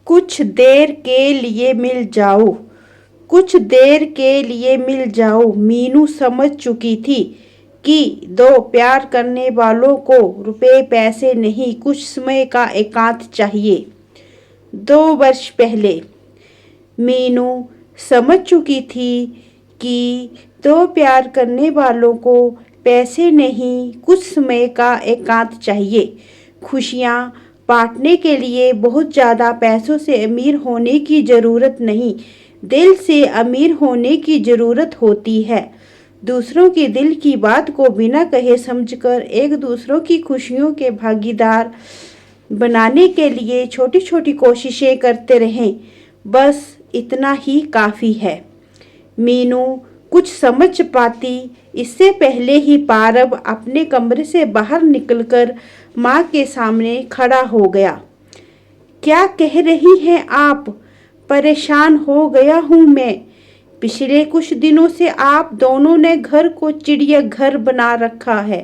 कुछ देर के लिए मिल जाओ, कुछ देर के लिए मिल जाओ। मीनू समझ चुकी थी कि दो प्यार करने वालों को रुपए पैसे नहीं, कुछ समय का एकांत चाहिए। 2 वर्ष पहले मीनू समझ चुकी थी कि दो प्यार करने वालों को पैसे नहीं, कुछ समय का एकांत चाहिए। खुशियाँ बांटने के लिए बहुत ज़्यादा पैसों से अमीर होने की ज़रूरत नहीं, दिल से अमीर होने की ज़रूरत होती है। दूसरों के दिल की बात को बिना कहे समझकर एक दूसरों की खुशियों के भागीदार बनाने के लिए छोटी छोटी कोशिशें करते रहें, बस इतना ही काफ़ी है। मीनू कुछ समझ पाती इससे पहले ही पारब अपने कमरे से बाहर निकलकर माँ के सामने खड़ा हो गया। क्या कह रही हैं आप? परेशान हो गया हूँ मैं। पिछले कुछ दिनों से आप दोनों ने घर को चिड़ियाघर बना रखा है।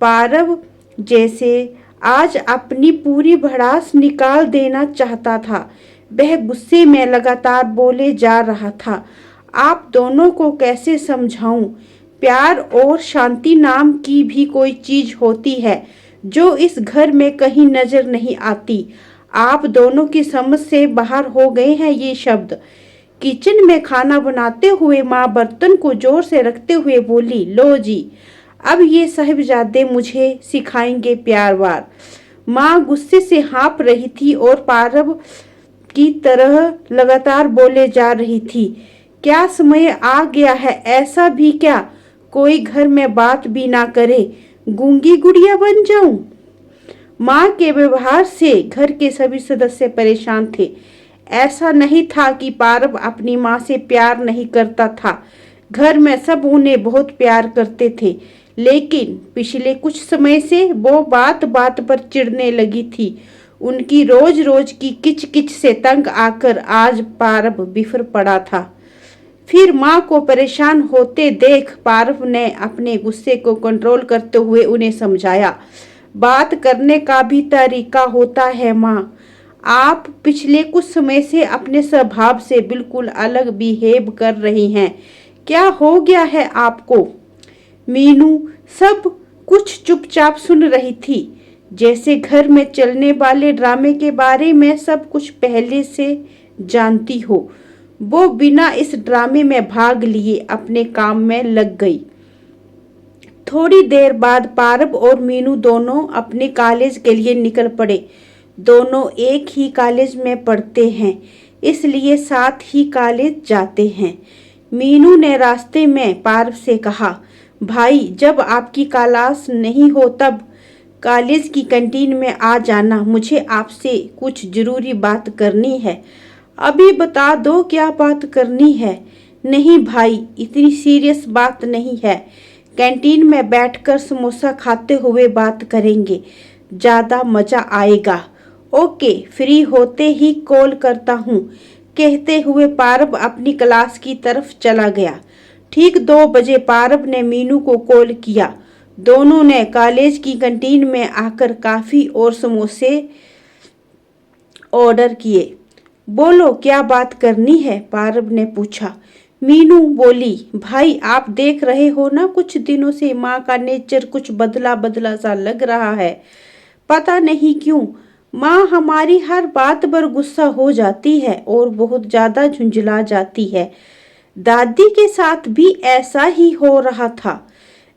पारब जैसे आज अपनी पूरी भड़ास निकाल देना चाहता था। वह गुस्से में लगातार बोले जा रहा था। आप दोनों को कैसे समझाऊं? प्यार और शांति नाम की भी कोई चीज होती है जो इस घर में कहीं नजर नहीं आती। आप दोनों की समझ से बाहर हो गए हैं ये शब्द। किचन में खाना बनाते हुए माँ बर्तन को जोर से रखते हुए बोली, लो जी, अब ये साहिबजादे मुझे सिखाएंगे प्यार वार। माँ गुस्से से हाँफ रही थी और पारब की तरह लगातार बोले जा रही थी। क्या समय आ गया है ऐसा भी क्या कोई घर में बात भी ना करे? गूंगी गुड़िया बन जाऊं? माँ के व्यवहार से घर के सभी सदस्य परेशान थे। ऐसा नहीं था कि पारब अपनी माँ से प्यार नहीं करता था। घर में सब उन्हें बहुत प्यार करते थे, लेकिन पिछले कुछ समय से वो बात बात पर चिढ़ने लगी थी। उनकी रोज रोज की किच किच से तंग आकर आज पारब बिफर पड़ा था। फिर माँ को परेशान होते देख पारब ने अपने गुस्से को कंट्रोल करते हुए उन्हें समझाया। बात करने का भी तरीका होता है माँ। आप पिछले कुछ समय से अपने स्वभाव से बिल्कुल अलग बिहेव कर रही हैं। क्या हो गया है आपको? मीनू सब कुछ चुपचाप सुन रही थी, जैसे घर में चलने वाले ड्रामे के बारे में सब कुछ पहले से जानती हो। वो बिना इस ड्रामे में भाग लिए अपने काम में लग गई। थोड़ी देर बाद पारब और मीनू दोनों अपने कॉलेज के लिए निकल पड़े। दोनों एक ही कॉलेज में पढ़ते हैं, इसलिए साथ ही कॉलेज जाते हैं। मीनू ने रास्ते में पारब से कहा, भाई जब आपकी क्लास नहीं हो तब कॉलेज की कैंटीन में आ जाना, मुझे आपसे कुछ ज़रूरी बात करनी है। अभी बता दो क्या बात करनी है? नहीं भाई, इतनी सीरियस बात नहीं है। कैंटीन में बैठकर समोसा खाते हुए बात करेंगे, ज़्यादा मज़ा आएगा। ओके, फ्री होते ही कॉल करता हूँ, कहते हुए पारब अपनी क्लास की तरफ चला गया। ठीक 2 बजे पारब ने मीनू को कॉल किया। दोनों ने कॉलेज की कैंटीन में आकर काफ़ी और समोसे ऑर्डर किए। बोलो क्या बात करनी है? पारब ने पूछा। मीनू बोली, भाई आप देख रहे हो ना, कुछ दिनों से माँ का नेचर कुछ बदला बदला सा लग रहा है। पता नहीं क्यों माँ हमारी हर बात पर गुस्सा हो जाती है और बहुत ज़्यादा झुंझला जाती है। दादी के साथ भी ऐसा ही हो रहा था।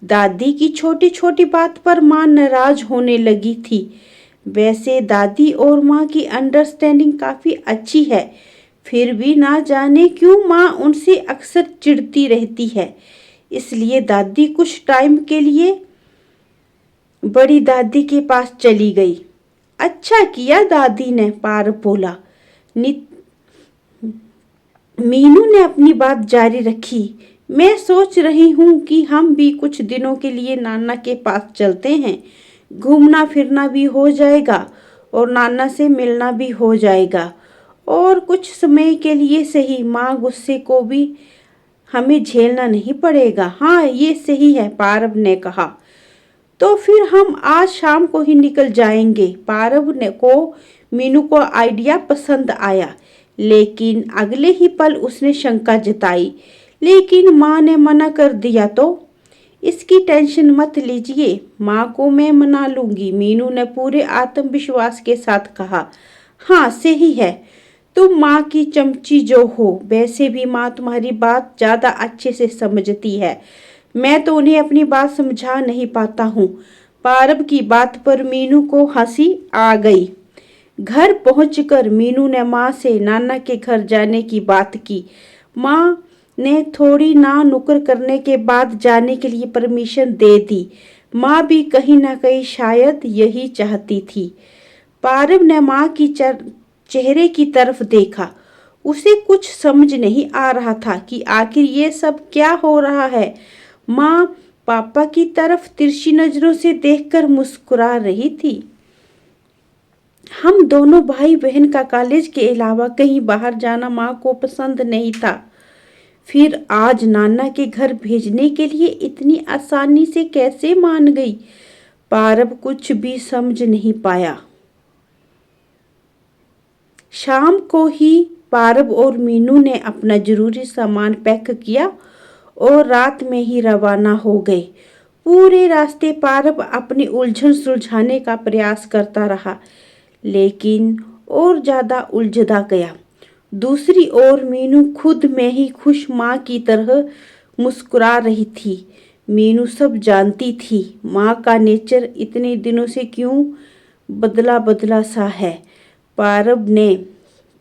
दादी की छोटी छोटी बात पर माँ नाराज होने लगी थी। वैसे दादी और माँ की अंडरस्टैंडिंग काफ़ी अच्छी है, फिर भी ना जाने क्यों माँ उनसे अक्सर चिढ़ती रहती है। इसलिए दादी कुछ टाइम के लिए बड़ी दादी के पास चली गई। अच्छा किया दादी ने, पारब बोला। मीनू ने अपनी बात जारी रखी। मैं सोच रही हूँ कि हम भी कुछ दिनों के लिए नाना के पास चलते हैं। घूमना फिरना भी हो जाएगा और नाना से मिलना भी हो जाएगा, और कुछ समय के लिए सही, माँ गुस्से को भी हमें झेलना नहीं पड़ेगा। हाँ ये सही है, पारब ने कहा। तो फिर हम आज शाम को ही निकल जाएंगे। पारब ने को मीनू को आइडिया पसंद आया, लेकिन अगले ही पल उसने शंका जताई। लेकिन माँ ने मना कर दिया तो? इसकी टेंशन मत लीजिए, माँ को मैं मना लूंगी, मीनू ने पूरे आत्मविश्वास के साथ कहा। हाँ सही है, तुम माँ की चमची जो हो, वैसे भी माँ तुम्हारी बात ज्यादा अच्छे से समझती है। मैं तो उन्हें अपनी बात समझा नहीं पाता हूँ। पारब की बात पर मीनू को हंसी आ गई। घर पहुंचकर मीनू ने माँ से नाना के घर जाने की बात की। माँ ने थोड़ी ना नुक्कर करने के बाद जाने के लिए परमिशन दे दी। माँ भी कहीं ना कहीं शायद यही चाहती थी। पारब ने माँ की चेहरे की तरफ देखा। उसे कुछ समझ नहीं आ रहा था कि आखिर ये सब क्या हो रहा है। माँ पापा की तरफ तिरछी नजरों से देखकर मुस्कुरा रही थी। हम दोनों भाई बहन का कॉलेज के अलावा कहीं बाहर जाना माँ को पसंद नहीं था। फिर आज नाना के घर भेजने के लिए इतनी आसानी से कैसे मान गई? पारब कुछ भी समझ नहीं पाया। शाम को ही पारब और मीनू ने अपना जरूरी सामान पैक किया और रात में ही रवाना हो गए। पूरे रास्ते पारब अपनी उलझन सुलझाने का प्रयास करता रहा, लेकिन और ज्यादा उलझदा गया। दूसरी ओर मीनू खुद में ही खुश माँ की तरह मुस्कुरा रही थी। मीनू सब जानती थी, माँ का नेचर इतने दिनों से क्यों बदला बदला सा है। पारब ने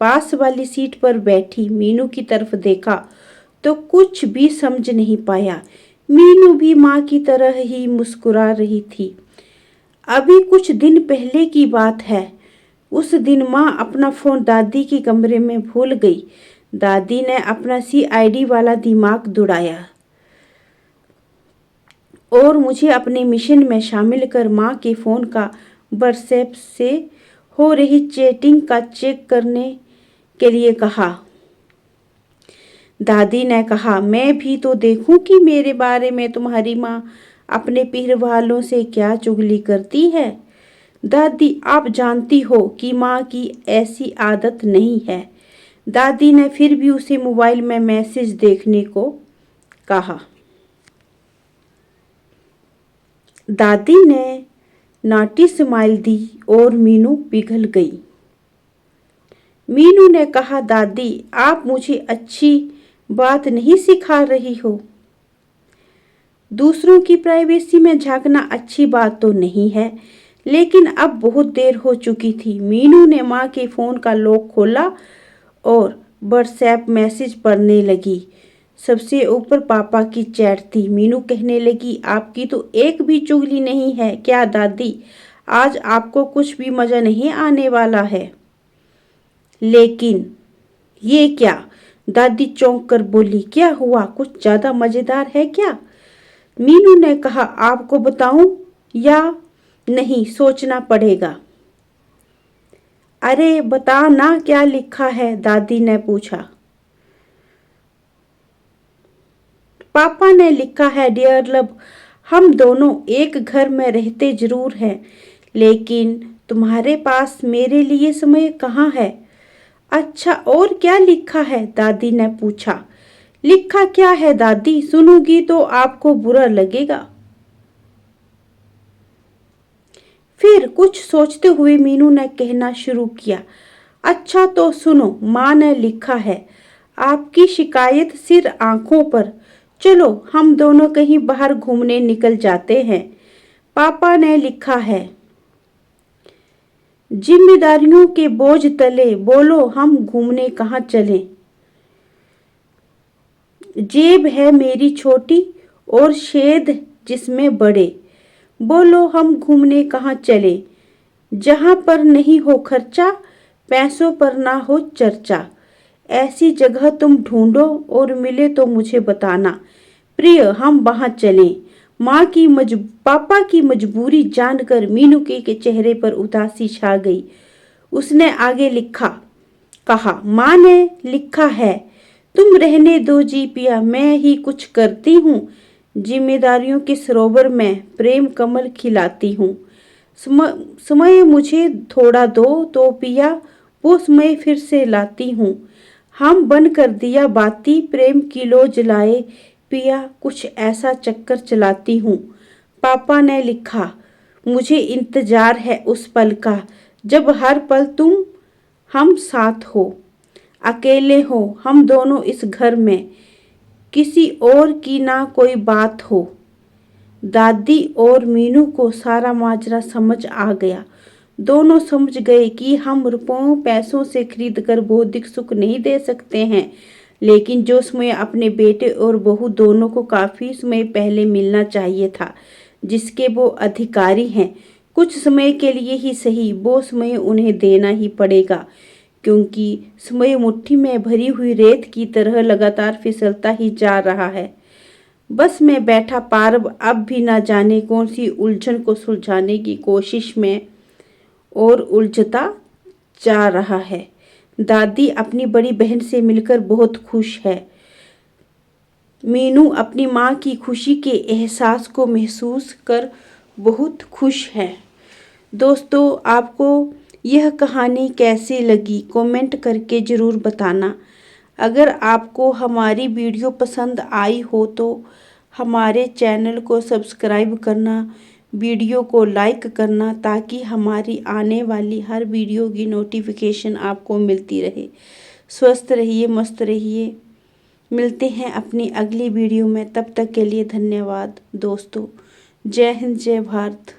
पास वाली सीट पर बैठी मीनू की तरफ देखा तो कुछ भी समझ नहीं पाया। मीनू भी माँ की तरह ही मुस्कुरा रही थी। अभी कुछ दिन पहले की बात है। उस दिन माँ अपना फोन दादी के कमरे में भूल गई। दादी ने अपना CID वाला दिमाग दौड़ाया और मुझे अपने मिशन में शामिल कर माँ के फोन का व्हाट्सएप से हो रही चैटिंग का चेक करने के लिए कहा। दादी ने कहा, मैं भी तो देखूं कि मेरे बारे में तुम्हारी माँ अपने पीर वालों से क्या चुगली करती है। दादी, आप जानती हो कि माँ की ऐसी आदत नहीं है। दादी ने फिर भी उसे मोबाइल में मैसेज देखने को कहा। दादी ने नाटी स्माइल दी और मीनू पिघल गई। मीनू ने कहा, दादी आप मुझे अच्छी बात नहीं सिखा रही हो। दूसरों की प्राइवेसी में झांकना अच्छी बात तो नहीं है, लेकिन अब बहुत देर हो चुकी थी। मीनू ने माँ के फोन का लॉक खोला और व्हाट्सएप मैसेज पढ़ने लगी। सबसे ऊपर पापा की चैट थी। मीनू कहने लगी, आपकी तो एक भी चुगली नहीं है क्या दादी? आज आपको कुछ भी मजा नहीं आने वाला है। लेकिन ये क्या? दादी चौंक कर बोली, क्या हुआ? कुछ ज्यादा मजेदार है क्या? मीनू ने कहा, आपको बताऊं या नहीं, सोचना पड़ेगा। अरे बता ना, क्या लिखा है? दादी ने पूछा। पापा ने लिखा है, डियर लव, हम दोनों एक घर में रहते जरूर हैं, लेकिन तुम्हारे पास मेरे लिए समय कहाँ है? अच्छा, और क्या लिखा है? दादी ने पूछा। लिखा क्या है दादी? सुनूंगी तो आपको बुरा लगेगा। फिर कुछ सोचते हुए मीनू ने कहना शुरू किया। अच्छा तो सुनो, माँ ने लिखा है, आपकी शिकायत सिर आंखों पर, चलो हम दोनों कहीं बाहर घूमने निकल जाते हैं। पापा ने लिखा है, जिम्मेदारियों के बोझ तले, बोलो हम घूमने कहाँ चलें। जेब है मेरी छोटी और छेद जिसमें बड़े, बोलो हम घूमने कहाँ चले। जहाँ पर नहीं हो खर्चा, पैसों पर ना हो चर्चा, ऐसी जगह तुम ढूंढो और मिले तो मुझे बताना, प्रिय हम वहाँ चलें। पापा की मजबूरी जानकर मीनू के चेहरे पर उदासी छा गई। उसने आगे कहा, माँ ने लिखा है, तुम रहने दो जी पिया, मैं ही कुछ करती हूँ। जिम्मेदारियों के सरोवर में प्रेम कमल खिलाती हूँ। समय मुझे थोड़ा दो तो पिया, वो समय फिर से लाती हूँ। हम बन कर दिया बाती, प्रेम की लो जलाए पिया, कुछ ऐसा चक्कर चलाती हूँ। पापा ने लिखा, मुझे इंतजार है उस पल का, जब हर पल तुम हम साथ हो। अकेले हो हम दोनों इस घर में, किसी और की ना कोई बात हो। दादी और मीनू को सारा माजरा समझ आ गया। दोनों समझ गए कि हम रुपयों पैसों से खरीद कर भौतिक सुख नहीं दे सकते हैं, लेकिन जो समय अपने बेटे और बहू दोनों को काफी समय पहले मिलना चाहिए था, जिसके वो अधिकारी हैं, कुछ समय के लिए ही सही वो समय उन्हें देना ही पड़ेगा, क्योंकि समय मुट्ठी में भरी हुई रेत की तरह लगातार फिसलता ही जा रहा है। बस में बैठा पारव अब भी ना जाने कौन सी उलझन को सुलझाने की कोशिश में और उलझता जा रहा है। दादी अपनी बड़ी बहन से मिलकर बहुत खुश है। मीनू अपनी माँ की खुशी के एहसास को महसूस कर बहुत खुश है। दोस्तों, आपको यह कहानी कैसी लगी कमेंट करके ज़रूर बताना। अगर आपको हमारी वीडियो पसंद आई हो तो हमारे चैनल को सब्सक्राइब करना, वीडियो को लाइक करना, ताकि हमारी आने वाली हर वीडियो की नोटिफिकेशन आपको मिलती रहे। स्वस्थ रहिए, मस्त रहिए। मिलते हैं अपनी अगली वीडियो में, तब तक के लिए धन्यवाद दोस्तों। जय हिंद, जय भारत।